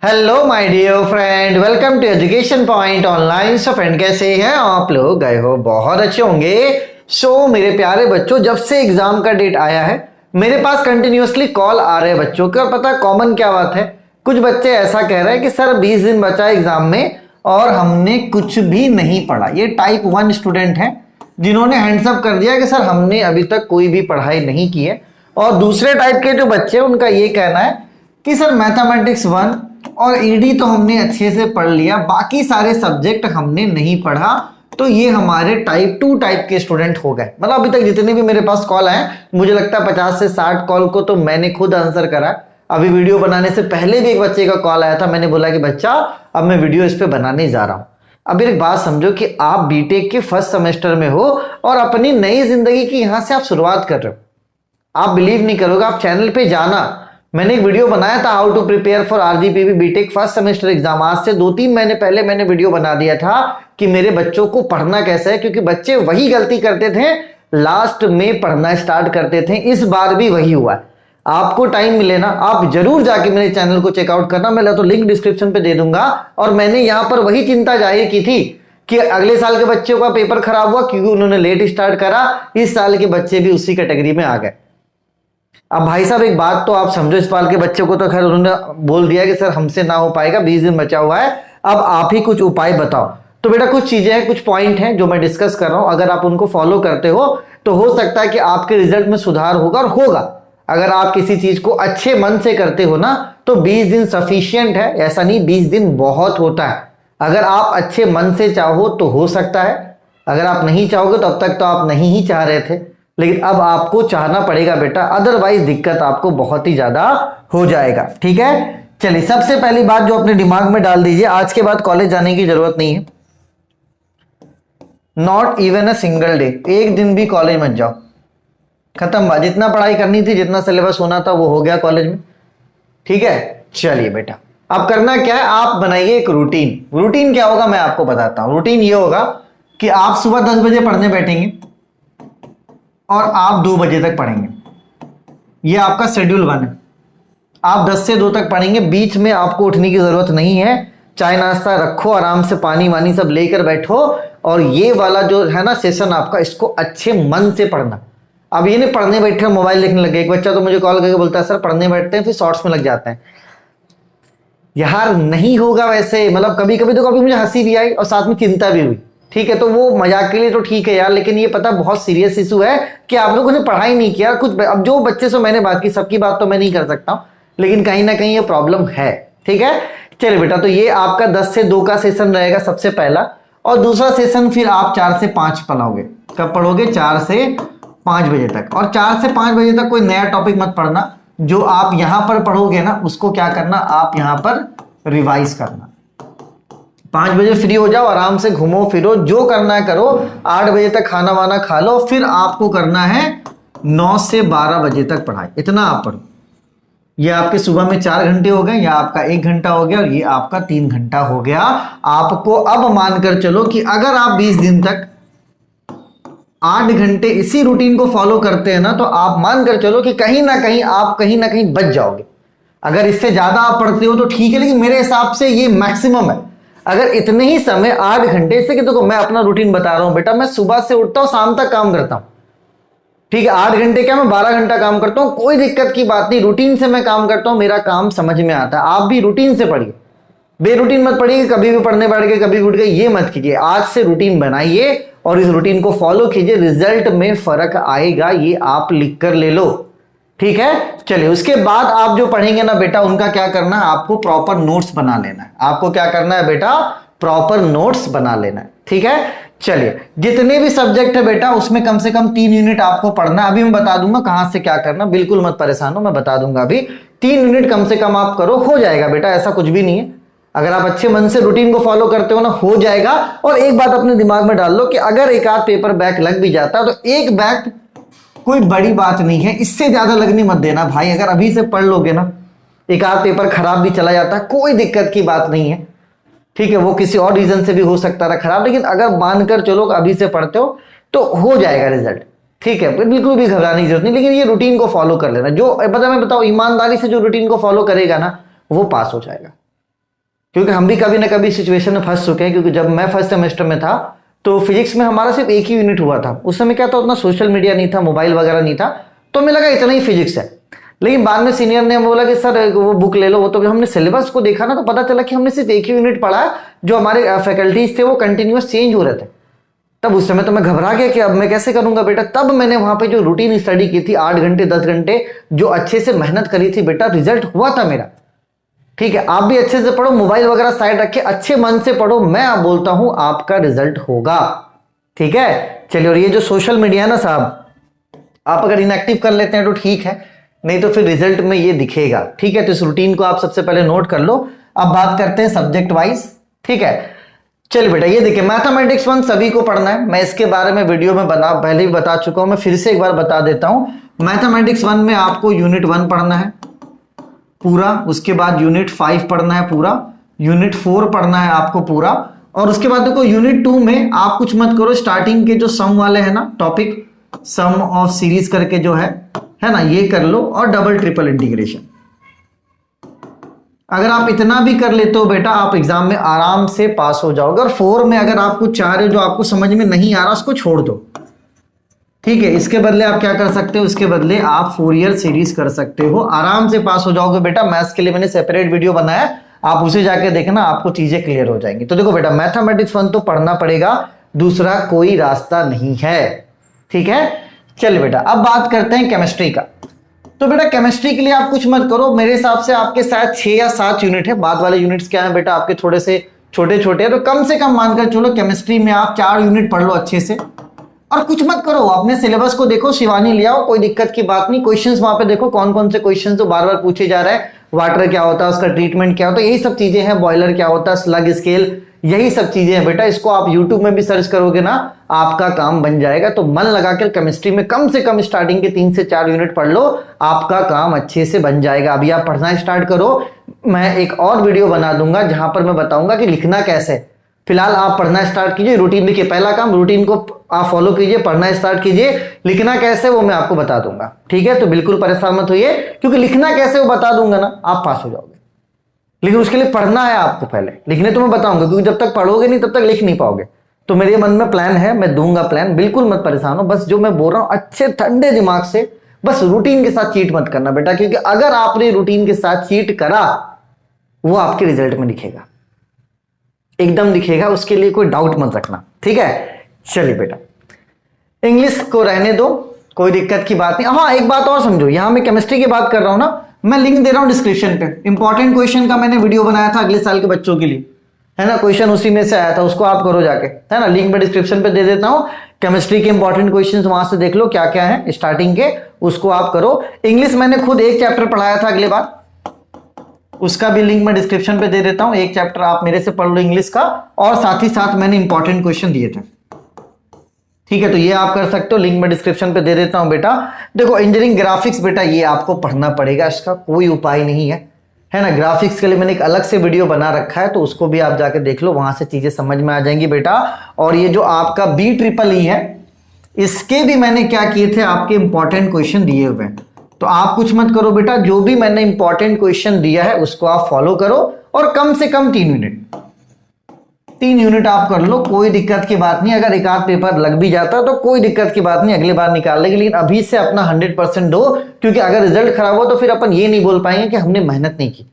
Hello my dear friend, welcome to education point online. So friend, कैसे हैं आप लोग? गए हो बहुत अच्छे होंगे। मेरे प्यारे बच्चों, जब से एग्जाम का डेट आया है मेरे पास कंटिन्यूअसली कॉल आ रहे हैं बच्चों के। और पता कॉमन क्या बात है, कुछ बच्चे ऐसा कह रहे हैं कि सर 20 दिन बचा है एग्जाम में और हमने कुछ भी नहीं पढ़ा। ये टाइप 1 स्टूडेंट हैं जिन्होंने हैंड्सअप कर दिया कि सर हमने अभी तक कोई भी पढ़ाई नहीं की है। और दूसरे टाइप के जो बच्चे हैं उनका ये कहना है कि सर मैथमेटिक्स 1 और ईडी तो हमने अच्छे से पढ़ लिया, बाकी सारे सब्जेक्ट हमने नहीं पढ़ा। तो ये हमारे टाइप 2 टाइप के स्टूडेंट हो गए। मतलब अभी तक जितने भी मेरे पास कॉल आए, मुझे लगता है 50 से 60 कॉल को तो मैंने खुद आंसर करा। अभी वीडियो बनाने से पहले भी एक बच्चे का कॉल आया था, मैंने बोला कि बच्चा अब मैं वीडियो इस पे बनाने जा रहा हूं। अब एक बात समझो कि आप बीटेक के फर्स्ट सेमेस्टर में हो और अपनी नई जिंदगी की यहां से आप शुरुआत कर रहे हो। आप बिलीव नहीं करोगे, आप चैनल पे जाना, मैंने एक वीडियो बनाया था how to prepare for RGPV BTech first semester exam. आज से 2-3 महीने पहले मैंने वीडियो बना दिया था कि मेरे बच्चों को पढ़ना कैसे है, क्योंकि बच्चे वही गलती करते थे, लास्ट में पढ़ना स्टार्ट करते थे। इस बार भी वही हुआ है। आपको टाइम मिले ना, आप जरूर जाके मेरे चैनल को चेकआउट करना, मैं तो लिंक डिस्क्रिप्शन पे दे दूंगा। और मैंने यहां पर वही चिंता जाहिर की थी कि अगले साल के बच्चों का पेपर खराब हुआ क्योंकि उन्होंने लेट स्टार्ट करा। इस साल के बच्चे भी उसी कैटेगरी में आ गए। अब भाई साहब एक बात तो आप समझो, इस साल के बच्चे को तो खैर उन्होंने बोल दिया कि सर हमसे ना हो पाएगा, 20 दिन बचा हुआ है, अब आप ही कुछ उपाय बताओ। तो बेटा कुछ चीजें हैं, कुछ पॉइंट हैं जो मैं डिस्कस कर रहा हूं, अगर आप उनको फॉलो करते हो तो हो सकता है कि आपके रिजल्ट में सुधार होगा। और होगा, अगर आप किसी चीज को अच्छे मन से करते हो ना तो 20 दिन सफिशियंट है। ऐसा नहीं 20 दिन बहुत होता है। अगर आप अच्छे मन से चाहो तो हो सकता है, अगर आप नहीं चाहोगे तो अब तक तो आप नहीं ही चाह रहे थे, लेकिन अब आपको चाहना पड़ेगा बेटा, अदरवाइज दिक्कत आपको बहुत ही ज्यादा हो जाएगा। ठीक है, चलिए सबसे पहली बात जो अपने दिमाग में डाल दीजिए, आज के बाद कॉलेज जाने की जरूरत नहीं है। Not even a single day, एक दिन भी कॉलेज मत जाओ। खत्म बात, जितना पढ़ाई करनी थी, जितना सिलेबस होना था वो हो गया कॉलेज में। ठीक है, चलिए बेटा अब करना क्या है, आप बनाइए एक रूटीन। रूटीन क्या होगा मैं आपको बताता हूं। रूटीन ये होगा कि आप सुबह 10 बजे पढ़ने बैठेंगे और आप 2 बजे तक पढ़ेंगे। ये आपका शेड्यूल 1 है। आप 10 से 2 तक पढ़ेंगे, बीच में आपको उठने की जरूरत नहीं है। चाय नाश्ता रखो, आराम से पानी वानी सब लेकर बैठो और ये वाला जो है ना सेशन आपका, इसको अच्छे मन से पढ़ना। अब ये नहीं पढ़ने बैठे मोबाइल देखने लगे। एक बच्चा तो मुझे कॉल करके बोलता है सर पढ़ने बैठते हैं फिर शॉर्ट्स में लग जाते हैं। यार नहीं होगा वैसे, मतलब कभी कभी तो कभी मुझे हंसी भी आई और साथ में चिंता भी हुई। ठीक है, तो वो मजाक के लिए तो ठीक है यार, लेकिन ये पता बहुत सीरियस इशू है कि आप लोगों ने पढ़ाई नहीं किया कुछ। अब जो बच्चे से मैंने बात की सबकी बात तो मैं नहीं कर सकता हूं, लेकिन कहीं ना कहीं ये प्रॉब्लम है। ठीक है, चलिए बेटा, तो ये आपका 10 से 2 का सेशन रहेगा सबसे पहला। और दूसरा सेशन फिर आप 4 से 5 पढ़ोगे। कब पढ़ोगे? 4 से 5 बजे तक। और 4 से 5 बजे तक कोई नया टॉपिक मत पढ़ना। जो आप यहां पर पढ़ोगे ना उसको क्या करना, आप यहां पर रिवाइज करना। 5 बजे फ्री हो जाओ, आराम से घूमो फिरो, जो करना है करो। 8 बजे तक खाना वाना खा लो, फिर आपको करना है 9 से 12 बजे तक पढ़ाई। इतना आप पढ़ो। ये आपके सुबह में 4 घंटे हो गए, या आपका 1 घंटा हो गया और ये आपका 3 घंटा हो गया। आपको अब मानकर चलो कि अगर आप 20 दिन तक 8 घंटे इसी रूटीन को फॉलो करते हैं ना, तो आप मानकर चलो कि कहीं ना कहीं बच जाओगे। अगर इससे ज्यादा आप पढ़ते हो तो ठीक है, लेकिन मेरे हिसाब से ये मैक्सिमम है। अगर इतने ही समय 8 घंटे से, कि देखो मैं अपना रूटीन बता रहा हूं बेटा, मैं सुबह से उठता हूं शाम तक काम करता हूं। ठीक है, 8 घंटे क्या, मैं 12 घंटा काम करता हूं, कोई दिक्कत की बात नहीं। रूटीन से मैं काम करता हूं, मेरा काम समझ में आता है। आप भी रूटीन से पढ़िए, बेरूटीन मत पढ़िए, कभी भी पढ़ने बैठ गए कभी भी उठ गए, ये मत कीजिए। आज से रूटीन बनाइए और इस रूटीन को फॉलो कीजिए, रिजल्ट में फर्क आएगा, ये आप लिख कर ले लो। ठीक है, चलिए उसके बाद आप जो पढ़ेंगे ना बेटा, उनका क्या करना है, आपको प्रॉपर नोट्स बना लेना है। आपको क्या करना है बेटा, प्रॉपर नोट्स बना लेना है। ठीक है, चलिए जितने भी सब्जेक्ट है बेटा उसमें कम से कम 3 यूनिट आपको पढ़ना है। अभी मैं बता दूंगा कहां से क्या करना, बिल्कुल मत परेशान हो, मैं बता दूंगा। अभी 3 यूनिट कम से कम आप करो, हो जाएगा बेटा, ऐसा कुछ भी नहीं है। अगर आप अच्छे मन से रूटीन को फॉलो करते हो ना, हो जाएगा। और एक बात अपने दिमाग में डाल लो कि अगर एक आध पेपर बैक लग भी जाता है तो एक बैक कोई बड़ी बात नहीं है, इससे ज्यादा लगने मत देना भाई। अगर अभी से पढ़ लोगे ना, एक आध पेपर खराब भी चला जाता है, कोई दिक्कत की बात नहीं है। ठीक है, वो किसी और रीजन से भी हो सकता था खराब, लेकिन अगर मानकर चलो अभी से पढ़ते हो तो हो जाएगा रिजल्ट। ठीक है, बिल्कुल भी घबराने की जरूरत नहीं, लेकिन ये रूटीन को फॉलो कर लेना। जो पता मैं बताओ, ईमानदारी से जो रूटीन को फॉलो करेगा ना वो पास हो जाएगा। क्योंकि हम भी कभी ना कभी सिचुएशन में फंस चुके हैं। क्योंकि जब मैं फर्स्ट सेमेस्टर में था तो फिजिक्स में हमारा सिर्फ एक ही यूनिट हुआ था। उस समय क्या था, उतना सोशल मीडिया नहीं था, मोबाइल वगैरह नहीं था, तो हमें लगा इतना ही फिजिक्स है। लेकिन बाद में सीनियर ने बोला कि सर वो बुक ले लो। वो तो हमने सिलेबस को देखा ना तो पता चला कि हमने सिर्फ एक ही यूनिट पढ़ा है, जो हमारे फैकल्टीज थे वो कंटिन्यूअस चेंज हो रहे थे। तब उस समय तो मैं घबरा गया कि अब मैं कैसे करूंगा बेटा। तब मैंने वहां पे जो रूटीन स्टडी की थी 8 घंटे 10 घंटे जो अच्छे से मेहनत करी थी बेटा, रिजल्ट हुआ था मेरा। ठीक है, आप भी अच्छे से पढ़ो, मोबाइल वगैरह साइड रखे, अच्छे मन से पढ़ो, मैं आप बोलता हूं आपका रिजल्ट होगा। ठीक है, चलिए। और ये जो सोशल मीडिया है ना साहब, आप अगर इनएक्टिव कर लेते हैं तो ठीक है, नहीं तो फिर रिजल्ट में ये दिखेगा। ठीक है, तो इस रूटीन को आप सबसे पहले नोट कर लो। अब बात करते हैं सब्जेक्ट वाइज। ठीक है, चलिए बेटा, ये देखिए मैथमेटिक्स 1 सभी को पढ़ना है। मैं इसके बारे में वीडियो में पहले भी बता चुका हूं, मैं फिर से एक बार बता देता हूं। मैथमेटिक्स 1 में आपको यूनिट 1 पढ़ना है पूरा, उसके बाद यूनिट 5 पढ़ना है पूरा, यूनिट 4 पढ़ना है आपको पूरा, और उसके बाद देखो यूनिट 2 में आप कुछ मत करो, स्टार्टिंग के जो सम वाले हैं ना टॉपिक, सम ऑफ सीरीज करके जो है ना, ये कर लो, और डबल ट्रिपल इंटीग्रेशन। अगर आप इतना भी कर लेते हो बेटा, आप एग्जाम में आराम से पास हो जाओगे। और 4 में अगर आप कुछ चाह रहे हो जो आपको समझ में नहीं आ रहा, उसको छोड़ दो। ठीक है, इसके बदले आप क्या कर सकते हो, इसके बदले आप फोरियर सीरीज कर सकते हो, आराम से पास हो जाओगे बेटा। मैथ्स के लिए मैंने सेपरेट वीडियो बनाया, आप उसे जाके देखना, आपको चीजें क्लियर हो जाएंगी। तो देखो बेटा, मैथमेटिक्स 1 तो पढ़ना पड़ेगा, दूसरा कोई रास्ता नहीं है। ठीक है, चलिए बेटा, अब बात करते हैं केमिस्ट्री का। तो बेटा केमिस्ट्री के लिए आप कुछ मत करो, मेरे हिसाब से आपके शायद 6 या 7 यूनिट है। बाद वाले यूनिट्स क्या है बेटा, आपके थोड़े से छोटे छोटे हैं, तो कम से कम मानकर चलो केमिस्ट्री में आप 4 यूनिट पढ़ लो अच्छे से। और कुछ मत करो, अपने सिलेबस को देखो, शिवानी ले आओ, कोई दिक्कत की बात नहीं। क्वेश्चंस वहां पे देखो कौन कौन से क्वेश्चंस तो बार बार पूछे जा रहे हैं। वाटर क्या होता है, उसका ट्रीटमेंट क्या होता है, यही सब चीजें हैं। बॉयलर क्या होता है, स्लग स्केल, यही सब चीजें हैं बेटा। इसको आप यूट्यूब में भी सर्च करोगे ना, आपका काम बन जाएगा। तो मन लगाकर केमिस्ट्री में कम से कम स्टार्टिंग के 3 से 4 यूनिट पढ़ लो, आपका काम अच्छे से बन जाएगा। अभी आप पढ़ना स्टार्ट करो, मैं एक और वीडियो बना दूंगा जहां पर मैं बताऊंगा कि लिखना कैसे। फिलहाल आप पढ़ना स्टार्ट कीजिए, रूटीन लिखिए। पहला काम, रूटीन को आप फॉलो कीजिए, पढ़ना स्टार्ट कीजिए। लिखना कैसे वो मैं आपको बता दूंगा। ठीक है, तो बिल्कुल परेशान मत होइए, क्योंकि लिखना कैसे वो बता दूंगा ना, आप पास हो जाओगे। लेकिन उसके लिए पढ़ना है आपको पहले, लिखने तो मैं बताऊंगा, क्योंकि जब तक पढ़ोगे नहीं तब तक लिख नहीं पाओगे। तो मेरे मन में प्लान है, मैं दूंगा प्लान, बिल्कुल मत परेशान हो। बस जो मैं बोल रहा हूं अच्छे ठंडे दिमाग से, बस रूटीन के साथ चीट मत करना बेटा, क्योंकि अगर आपने रूटीन के साथ चीट करा, वो आपके रिजल्ट में दिखेगा, एकदम दिखेगा। उसके लिए कोई डाउट मत रखना। ठीक है, चलिए बेटा, इंग्लिश को रहने दो, कोई दिक्कत की बात नहीं। हाँ, एक बात और समझो, यहां मैं केमिस्ट्री की बात कर रहा हूं ना, मैं लिंक दे रहा हूं डिस्क्रिप्शन पे। इंपॉर्टेंट क्वेश्चन का मैंने वीडियो बनाया था अगले साल के बच्चों के लिए, है ना, क्वेश्चन उसी में से आया था, उसको आप करो जाके, है ना। लिंक मैं डिस्क्रिप्शन पे दे देता हूं, केमिस्ट्री के इंपॉर्टेंट क्वेश्चंस वहां से देख लो क्या क्या है स्टार्टिंग के, उसको आप करो। इंग्लिश मैंने खुद एक चैप्टर पढ़ाया था अगले बार, उसका भी लिंक मैं डिस्क्रिप्शन पे दे देता हूं। एक चैप्टर आप मेरे से पढ़ लो इंग्लिश का, और साथ ही साथ मैंने इंपॉर्टेंट क्वेश्चन दिए थे। ठीक है, तो ये आप कर सकते हो, लिंक मैं डिस्क्रिप्शन पे दे देता हूं बेटा। देखो इंजीनियरिंग ग्राफिक्स बेटा, ये आपको पढ़ना पड़ेगा, इसका कोई उपाय नहीं है ना। ग्राफिक्स के लिए मैंने एक अलग से वीडियो बना रखा है, तो उसको भी आप जाके देख लो, वहां से चीजें समझ में आ जाएंगी बेटा। और ये जो आपका BEEE है, इसके भी मैंने क्या किए थे, आपके इंपॉर्टेंट क्वेश्चन दिए हुए हैं। तो आप कुछ मत करो बेटा, जो भी मैंने इंपॉर्टेंट क्वेश्चन दिया है उसको आप फॉलो करो, और कम से कम 3 यूनिट आप कर लो, कोई दिक्कत की बात नहीं। अगर एक आध पेपर लग भी जाता तो कोई दिक्कत की बात नहीं, अगले बार निकाल लेंगे। लेकिन अभी से अपना 100% दो, क्योंकि अगर रिजल्ट खराब हो तो फिर अपन ये नहीं बोल पाएंगे कि हमने मेहनत नहीं की।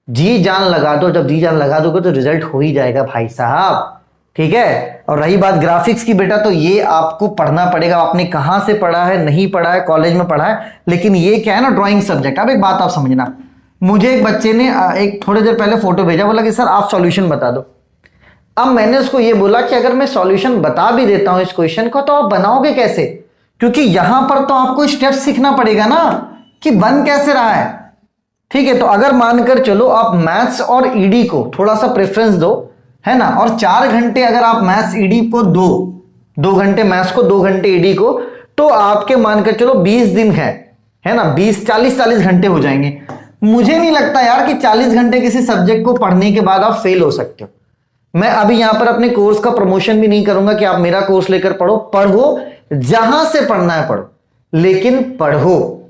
जी जान लगा दो, जब जी जान लगा दोगे तो रिजल्ट हो ही जाएगा भाई साहब। ठीक है, और रही बात ग्राफिक्स की बेटा, तो ये आपको पढ़ना पड़ेगा। आपने कहां से पढ़ा है, नहीं पढ़ा है, कॉलेज में पढ़ा है, लेकिन ये क्या है ना, ड्राइंग सब्जेक्ट। अब एक बात आप समझना, मुझे एक बच्चे ने एक थोड़ी देर पहले फोटो भेजा, बोला कि सर आप सॉल्यूशन बता दो। अब मैंने उसको ये बोला कि अगर मैं सॉल्यूशन बता भी देता हूं इस क्वेश्चन को, तो आप बनाओगे कैसे, क्योंकि यहां पर तो आपको स्टेप सीखना पड़ेगा ना कि बन कैसे रहा है। ठीक है, तो अगर मानकर चलो आप मैथ्स और ईडी को थोड़ा सा प्रेफरेंस दो, है ना, और 4 घंटे अगर आप मैथ्स ईडी को दो घंटे मैथ्स को, 2 घंटे ईडी को, तो आपके मानकर चलो 20 दिन है ना, 40 घंटे हो जाएंगे। मुझे नहीं लगता यार कि 40 घंटे किसी सब्जेक्ट को पढ़ने के बाद आप फेल हो सकते हो। मैं अभी यहां पर अपने कोर्स का प्रमोशन भी नहीं करूंगा कि आप मेरा कोर्स लेकर पढ़ो, जहां से पढ़ना है पढ़ो, लेकिन पढ़ो।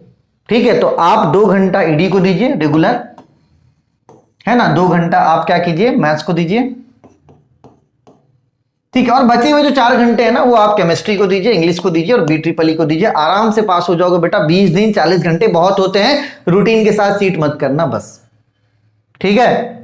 ठीक है, तो आप 2 घंटा ईडी को दीजिए रेगुलर, है ना। 2 घंटा आप क्या कीजिए, मैथ्स को दीजिए, ठीक है। और बचे हुए जो 4 घंटे हैं ना, वो आप केमिस्ट्री को दीजिए, इंग्लिश को दीजिए और BEEE को दीजिए। आराम से पास हो जाओगे बेटा। 20 दिन 40 घंटे बहुत होते हैं, रूटीन के साथ चीट मत करना बस, ठीक है।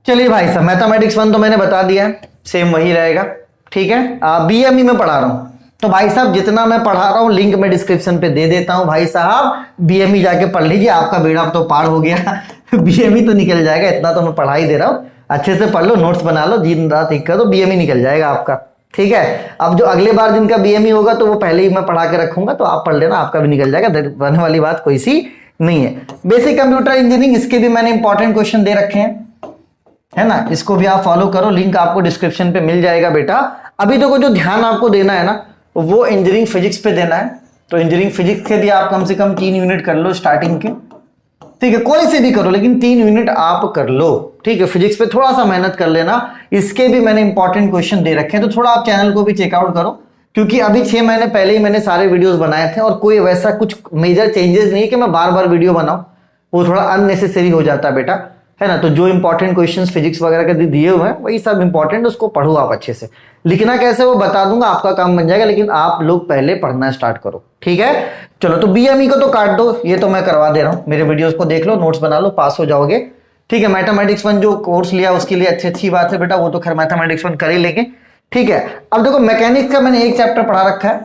चलिए भाई साहब, मैथमेटिक्स 1 तो मैंने बता दिया, सेम वही रहेगा, ठीक है। BME में पढ़ा रहा हूं, तो भाई साहब जितना मैं पढ़ा रहा हूं लिंक मैं डिस्क्रिप्शन पे दे देता हूं। भाई साहब BME जाके पढ़ लीजिए, आपका बेड़ा तो पार हो गया। BME तो निकल जाएगा, इतना तो मैं पढ़ा ही दे रहा हूं। अच्छे से पढ़ लो, नोट्स बना लो, दिन रात एक कर दो, BME निकल जाएगा आपका, ठीक है। अब जो अगले बार जिनका BME होगा तो वो पहले ही मैं पढ़ा के रखूंगा, तो आप पढ़ लेना, आपका भी निकल जाएगा, बनने वाली बात कोई सी नहीं है। बेसिक कंप्यूटर इंजीनियरिंग, इसके भी मैंने इंपॉर्टेंट क्वेश्चन दे रखे हैं, है ना। इसको भी आप फॉलो करो, लिंक आपको डिस्क्रिप्शन पे मिल जाएगा बेटा। अभी देखो जो ध्यान आपको देना है ना, वो इंजीनियरिंग फिजिक्स पे देना है। तो इंजीनियरिंग फिजिक्स के भी आप कम से कम 3 यूनिट कर लो स्टार्टिंग के, ठीक है। कोई से भी करो लेकिन 3 यूनिट आप कर लो, ठीक है। फिजिक्स पे थोड़ा सा मेहनत कर लेना, इसके भी मैंने इंपॉर्टेंट क्वेश्चन दे रखे हैं। तो थोड़ा आप चैनल को भी चेकआउट करो, क्योंकि अभी 6 महीने पहले ही मैंने सारे वीडियोस बनाए थे और कोई वैसा कुछ मेजर चेंजेस नहीं है कि मैं बार बार वीडियो बनाऊं, वो थोड़ा अननेसेसरी हो जाता है बेटा, है ना। तो जो इंपॉर्टेंट क्वेश्चंस फिजिक्स वगैरह के दिए हुए हैं वही सब इंपॉर्टेंट, उसको पढ़ो आप अच्छे से। लिखना कैसे वो बता दूंगा, आपका काम बन जाएगा, लेकिन आप लोग पहले पढ़ना स्टार्ट करो, ठीक है। चलो, तो BME को तो काट दो, ये तो मैं करवा दे रहा हूं, मेरे वीडियोस को देख लो, नोट्स बना लो, पास हो जाओगे, ठीक है। मैथमेटिक्स 1 जो कोर्स लिया उसके लिए अच्छी बात है बेटा, वो तो खैर मैथमेटिक्स 1 कर ही लेंगे, ठीक है। अब देखो मैकेनिक्स का मैंने एक चैप्टर पढ़ा रखा है,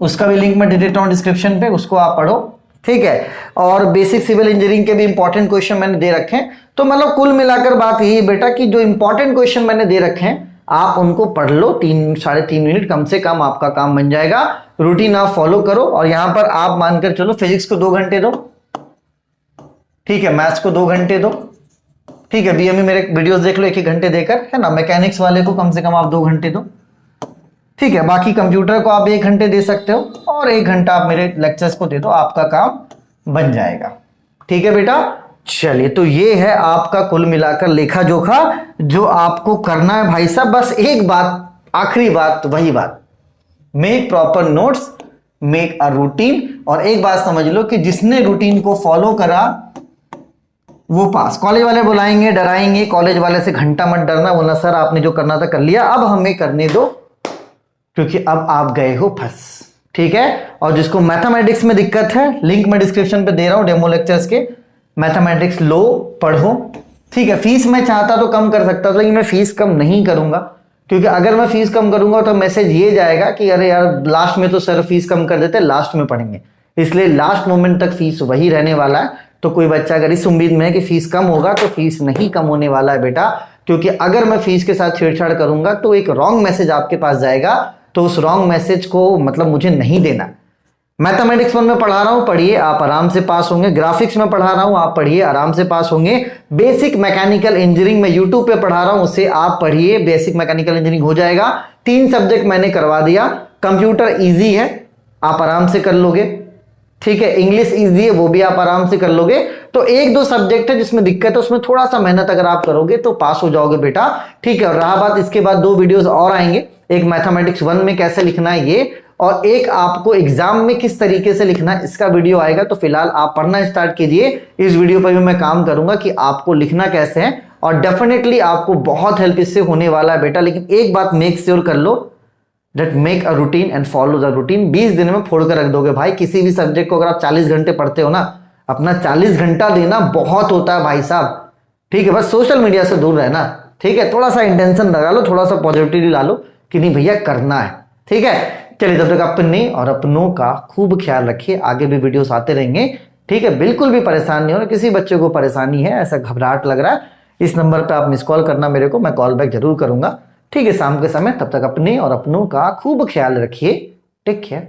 उसका भी लिंक मैं दे देता हूं डिस्क्रिप्शन पे, उसको आप पढ़ो, ठीक है। और बेसिक सिविल इंजीनियरिंग के भी इंपॉर्टेंट क्वेश्चन मैंने दे रखे हैं। तो मतलब कुल मिलाकर बात यही बेटा कि जो इंपॉर्टेंट क्वेश्चन मैंने दे रखे हैं आप उनको पढ़ लो, 3-3.5 मिनट कम से कम आपका काम बन जाएगा। रूटीन आप फॉलो करो, और यहां पर आप मानकर चलो फिजिक्स को 2 घंटे दो, ठीक है। मैथ्स को 2 घंटे दो, ठीक है। BME मेरे वीडियोस देख लो 1-1 घंटे देकर, है ना। मैकेनिक्स वाले को कम से कम आप 2 घंटे दो, ठीक है। बाकी कंप्यूटर को आप 1 घंटे दे सकते हो, और 1 घंटा आप मेरे लेक्चर्स को दे दो, आपका काम बन जाएगा, ठीक है बेटा। चलिए, तो ये है आपका कुल मिलाकर लेखा जोखा जो आपको करना है भाई साहब। बस एक बात, आखिरी बात, वही बात, make proper notes, make a routine. और एक बात समझ लो कि जिसने रूटीन को फॉलो करा वो पास। कॉलेज वाले बुलाएंगे, डराएंगे, कॉलेज वाले से घंटा मत डरना, बोलना सर आपने जो करना था कर लिया, अब हमें करने दो, क्योंकि अब आप गए हो फंस, ठीक है। और जिसको मैथमेटिक्स में दिक्कत है, लिंक मैं डिस्क्रिप्शन पे दे रहा हूं डेमो लेक्चर्स के, मैथमेटिक्स लो, पढ़ो, ठीक है। फीस मैं चाहता तो कम कर सकता था, लेकिन मैं फीस कम नहीं करूंगा, क्योंकि अगर मैं फीस कम करूंगा तो मैसेज ये जाएगा कि अरे यार लास्ट में तो सर फीस कम कर देते, लास्ट में पढ़ेंगे। इसलिए लास्ट मोमेंट तक फीस वही रहने वाला है। तो कोई बच्चा अगर इस उम्मीद में है कि फीस कम होगा, तो फीस नहीं कम होने वाला है बेटा, क्योंकि अगर मैं फीस के साथ छेड़छाड़ करूंगा तो एक रॉन्ग मैसेज आपके पास जाएगा, तो उस रॉन्ग मैसेज को मतलब मुझे नहीं देना। मैथमेटिक्स 1 में पढ़ा रहा हूं, पढ़िए, आप आराम से पास होंगे। ग्राफिक्स में पढ़ा रहा हूं, आप पढ़िए, आराम से पास होंगे। बेसिक मैकेनिकल इंजीनियरिंग में यूट्यूब पे पढ़ा रहा हूं, उसे आप पढ़िए, बेसिक मैकेनिकल इंजीनियरिंग हो जाएगा। 3 सब्जेक्ट मैंने करवा दिया। कंप्यूटर इजी है, आप आराम से कर लोगे, ठीक है। इंग्लिश इजी है, वो भी आप आराम से कर लोगे। तो 1-2 सब्जेक्ट है जिसमें दिक्कत है, उसमें थोड़ा सा मेहनत अगर आप करोगे तो पास हो जाओगे बेटा, ठीक है। और रहा बात, इसके बाद 2 वीडियोस और आएंगे, एक मैथमेटिक्स 1 में कैसे लिखना है ये, और एक आपको एग्जाम में किस तरीके से लिखना है, इसका वीडियो आएगा। तो फिलहाल आप पढ़ना स्टार्ट कीजिए, इस वीडियो पर भी मैं काम करूंगा कि आपको लिखना कैसे है, और डेफिनेटली आपको बहुत हेल्प इससे होने वाला है बेटा। लेकिन एक बात मेक श्योर कर लो, that make a routine and follow the routine. 20 दिन में फोड़ कर रख दोगे भाई। किसी भी सब्जेक्ट को अगर आप 40 घंटे पढ़ते हो ना, अपना 40 घंटा देना बहुत होता है भाई साहब, ठीक है। बस सोशल मीडिया से दूर रहना, ठीक है। थोड़ा सा इंटेंशन लगा लो, थोड़ा सा पॉजिटिविटी ला लो कि नहीं भैया करना है, ठीक है। चलिए, तब तक अपने और अपनों का खूब ख्याल रखिए, आगे भी वीडियोस आते रहेंगे, ठीक है। बिल्कुल भी परेशान नहीं होना, किसी बच्चे को परेशानी है, ऐसा घबराहट लग रहा है, इस नंबर पे आप मिस कॉल करना मेरे को, मैं कॉल बैक जरूर करूंगा, ठीक है, शाम के समय। तब तक अपने और अपनों का खूब ख्याल रखिए, टेक केयर।